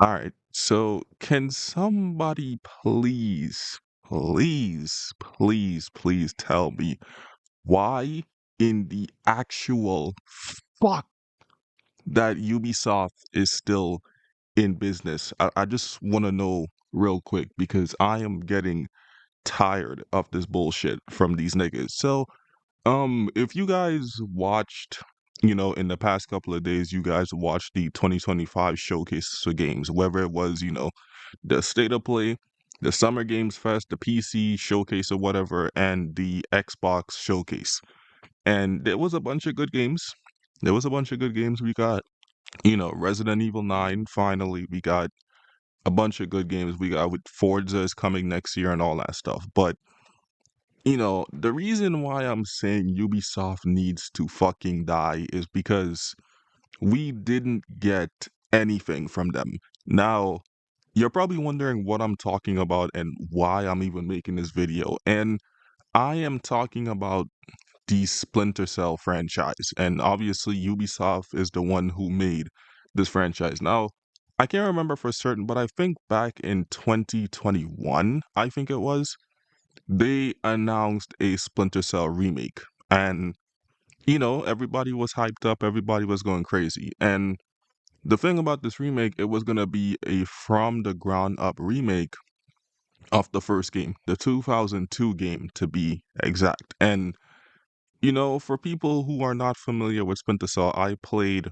All right. So, can somebody please tell me why in the actual fuck that Ubisoft is still in business? I just want to know real quick because I am getting tired of this bullshit from these niggas. So, if you guys watched, in the past couple of days, you guys watched the 2025 showcase for games, whether it was, the State of Play, the Summer Games Fest, the PC showcase or whatever, and the Xbox showcase. And there was a bunch of good games. There was a bunch of good games. We got, Resident Evil 9, finally. We got a bunch of good games. We got with Forza is coming next year and all that stuff. But, the reason why I'm saying Ubisoft needs to fucking die is because we didn't get anything from them. Now, you're probably wondering what I'm talking about and why I'm even making this video. And I am talking about the Splinter Cell franchise. And obviously, Ubisoft is the one who made this franchise. Now, I can't remember for certain, but I think back in 2021, I think it was, they announced a Splinter Cell remake. And, everybody was hyped up, everybody was going crazy. And the thing about this remake, it was going to be a from the ground up remake of the first game, the 2002 game to be exact. And, for people who are not familiar with Splinter Cell, I played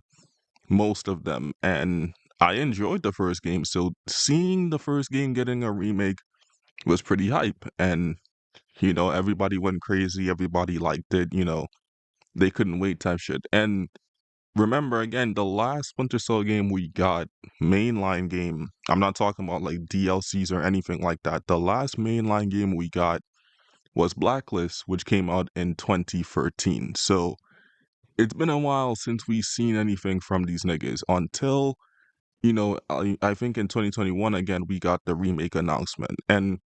most of them and I enjoyed the first game. So seeing the first game getting a remake was pretty hype. And, everybody went crazy, everybody liked it, they couldn't wait type shit. And remember again, the last Splinter Cell game we got, mainline game, I'm not talking about like DLCs or anything like that. The last mainline game we got was Blacklist, which came out in 2013. So it's been a while since we've seen anything from these niggas until, I think in 2021 again, we got the remake announcement. And,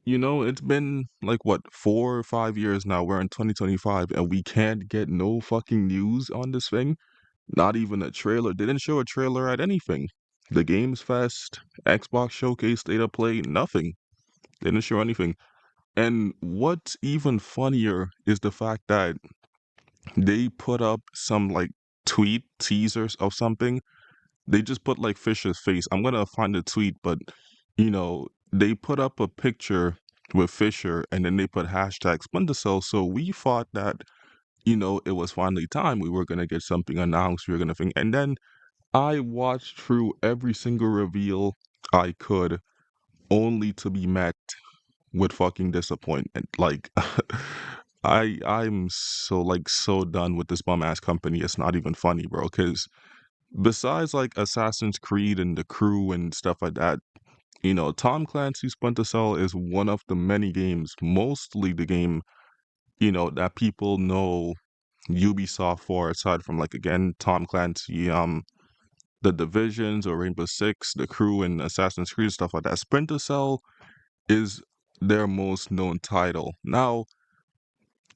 it's been like what, 4 or 5 years now. We're in 2025 and we can't get no fucking news on this thing. Not even a trailer. They didn't show a trailer at anything. The Games Fest, Xbox Showcase, State of Play, nothing. They didn't show anything. And what's even funnier is the fact that they put up some like tweet teasers of something. They just put like Fisher's face. I'm gonna find the tweet, but they put up a picture with Fisher and then they put hashtag Splinter Cell. So we thought that, it was finally time. We were gonna get something announced. We were gonna think, and then I watched through every single reveal I could, only to be met with fucking disappointment. Like, I'm so done with this bum ass company. It's not even funny, bro. Because besides like Assassin's Creed and the Crew and stuff like that, Tom Clancy's Splinter Cell is one of the many games, mostly the game, that people know Ubisoft for, aside from like again Tom Clancy, the Divisions or Rainbow Six, the Crew, and Assassin's Creed stuff like that. Splinter Cell is their most known title. Now,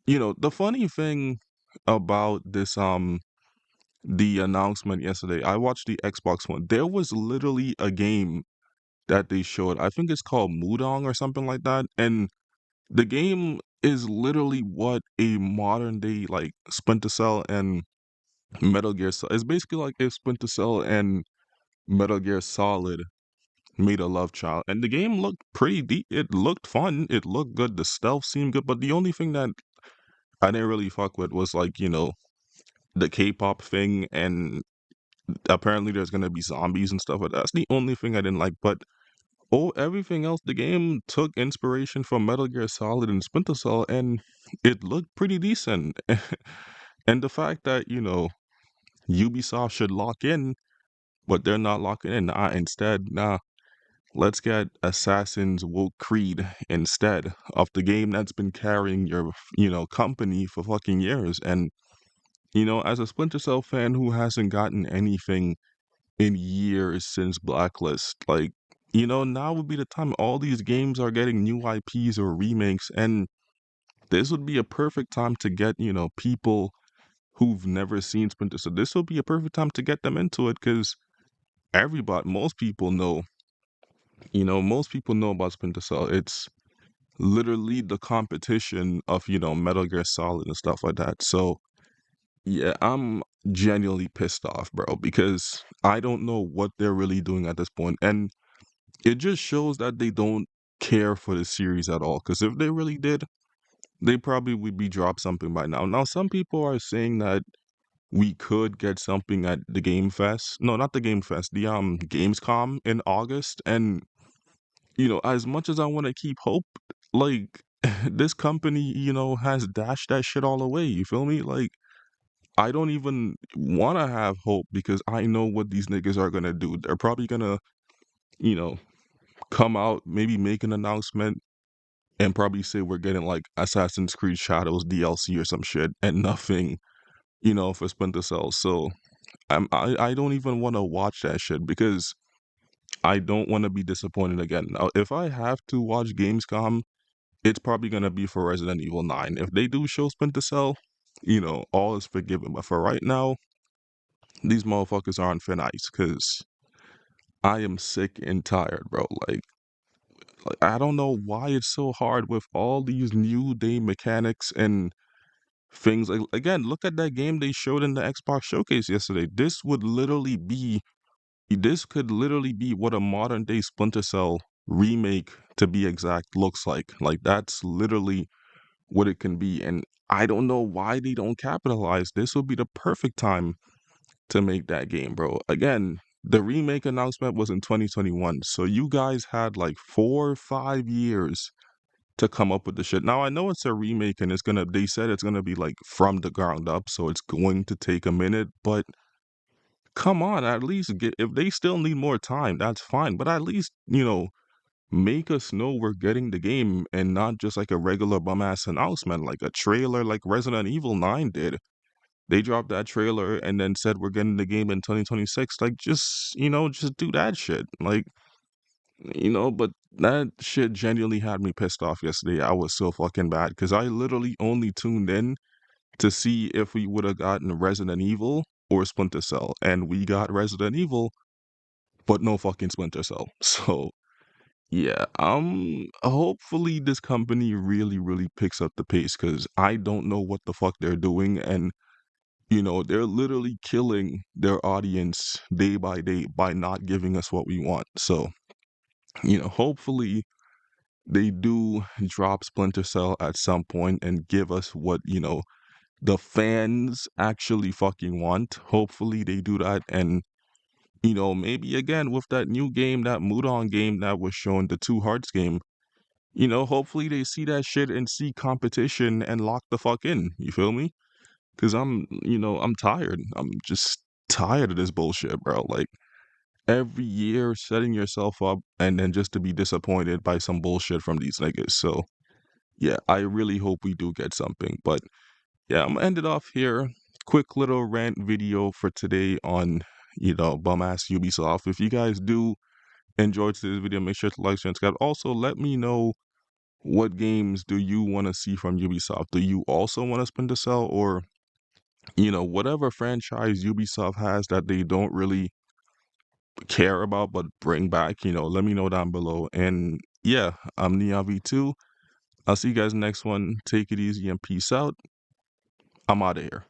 the funny thing about this the announcement yesterday, I watched the Xbox one. There was literally a game that they showed. I think it's called Mudong or something like that. And the game is literally what a modern day like Splinter Cell and Metal Gear It's basically like if Splinter Cell and Metal Gear Solid made a love child. And the game looked pretty deep. It looked fun. It looked good. The stealth seemed good. But the only thing that I didn't really fuck with was like, the K-pop thing, and apparently there's gonna be zombies and stuff like that. That's the only thing I didn't like. But everything else, the game took inspiration from Metal Gear Solid and Splinter Cell, and it looked pretty decent. And the fact that, Ubisoft should lock in, but they're not locking in. Instead, let's get Assassin's Woke Creed instead of the game that's been carrying your, company for fucking years. And, as a Splinter Cell fan who hasn't gotten anything in years since Blacklist, like, now would be the time. All these games are getting new IPs or remakes, and this would be a perfect time to get, people who've never seen Splinter Cell. This would be a perfect time to get them into it because most people know, most people know about Splinter Cell. It's literally the competition of, Metal Gear Solid and stuff like that. So yeah, I'm genuinely pissed off, bro, because I don't know what they're really doing at this point. And it just shows that they don't care for the series at all. Because if they really did, they probably would be dropped something by now. Now, some people are saying that we could get something at the Game Fest. No, not the Game Fest, the Gamescom in August. And as much as I want to keep hope, like this company, has dashed that shit all away. You feel me? Like I don't even want to have hope because I know what these niggas are gonna do. They're probably gonna, you know, come out, maybe make an announcement, and probably say we're getting like Assassin's Creed Shadows DLC or some shit, and nothing, for Splinter Cell. So I don't even want to watch that shit because I don't want to be disappointed again. Now, if I have to watch Gamescom, it's probably gonna be for Resident Evil 9. If they do show Splinter Cell, all is forgiven. But for right now, these motherfuckers are on thin ice because I am sick and tired, bro. Like I don't know why it's so hard with all these new day mechanics and things. Like again, look at that game they showed in the Xbox showcase yesterday. This could literally be what a modern day Splinter Cell remake, to be exact, looks like. Like that's literally what it can be. And I don't know why they don't capitalize. This would be the perfect time to make that game, bro. Again, the remake announcement was in 2021. So you guys had like 4 or 5 years to come up with the shit. Now I know it's a remake and they said it's gonna be like from the ground up, so it's going to take a minute, but come on, at least if they still need more time, that's fine. But at least, make us know we're getting the game and not just like a regular bum ass announcement, like a trailer like Resident Evil 9 did. They dropped that trailer and then said we're getting the game in 2026. Like just do that shit. Like, but that shit genuinely had me pissed off yesterday. I was so fucking bad because I literally only tuned in to see if we would have gotten Resident Evil or Splinter Cell. And we got Resident Evil, but no fucking Splinter Cell. So yeah, hopefully this company really, really picks up the pace because I don't know what the fuck they're doing. And they're literally killing their audience day by day by not giving us what we want. So, hopefully they do drop Splinter Cell at some point and give us what, the fans actually fucking want. Hopefully they do that. And, maybe again with that new game, that Mudon game that was shown, the Two Hearts game, hopefully they see that shit and see competition and lock the fuck in. You feel me? Cause I'm tired. I'm just tired of this bullshit, bro. Like every year setting yourself up and then just to be disappointed by some bullshit from these niggas. So yeah, I really hope we do get something. But yeah, I'm gonna end it off here. Quick little rant video for today on, bum ass Ubisoft. If you guys do enjoy today's video, make sure to like, share, and subscribe. Also, let me know what games do you want to see from Ubisoft. Do you also want to spin to sell or whatever franchise Ubisoft has that they don't really care about but bring back, let me know down below. And yeah, I'm Neon V2. I'll see you guys next one. Take it easy and peace out. I'm out of here.